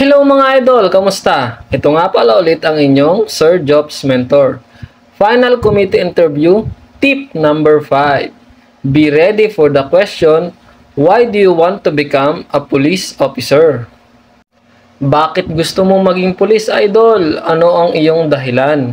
Hello mga idol, kamusta? Ito nga pala ulit ang inyong Sir Jobs Mentor. Final committee interview, tip number 5. Be ready for the question, why do you want to become a police officer? Bakit gusto mong maging police idol? Ano ang iyong dahilan?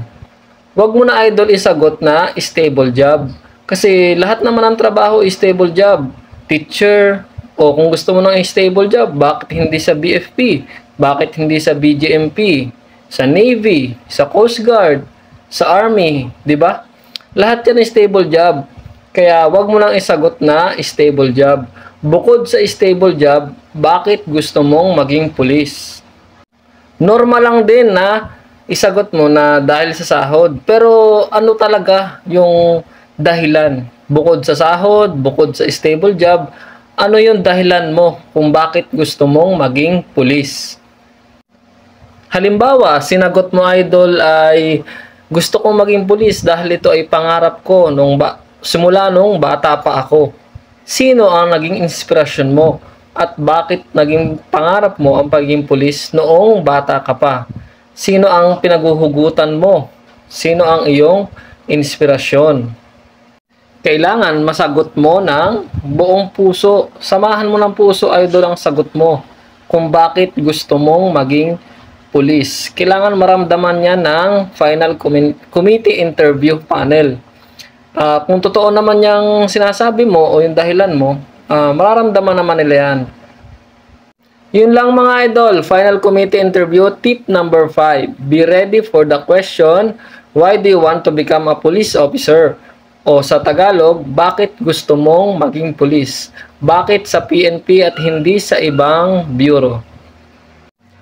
Huwag mo na idol isagot na stable job. Kasi lahat naman ng trabaho is stable job. Teacher, o kung gusto mo ng stable job, bakit hindi sa BFP? Bakit hindi sa BGMP? Sa Navy, sa Coast Guard, sa Army, di ba? Lahat yan is stable job. Kaya wag mo nang isagot na stable job. Bukod sa stable job, bakit gusto mong maging police? Normal lang din na isagot mo na dahil sa sahod. Pero ano talaga yung dahilan? Bukod sa sahod, bukod sa stable job, ano yung dahilan mo kung bakit gusto mong maging pulis? Halimbawa, sinagot mo idol ay gusto kong maging pulis dahil ito ay pangarap ko simula nung bata pa ako. Sino ang naging inspirasyon mo? At bakit naging pangarap mo ang pagiging pulis noong bata ka pa? Sino ang pinaguhugutan mo? Sino ang iyong inspirasyon? Kailangan masagot mo ng buong puso. Samahan mo ng puso, idol, ang sagot mo. Kung bakit gusto mong maging pulis. Kailangan maramdaman niya ng final committee interview panel. Kung totoo naman yung sinasabi mo o yung dahilan mo, mararamdaman naman nila yan. Yun lang mga idol, final committee interview, tip number 5. Be ready for the question, why do you want to become a police officer? O sa Tagalog, bakit gusto mong maging pulis? Bakit sa PNP at hindi sa ibang bureau?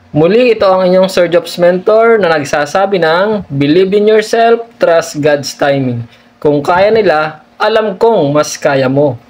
Muli, ito ang inyong Sir Jobs Mentor na nagsasabi ng believe in yourself, trust God's timing. Kung kaya nila, alam kong mas kaya mo.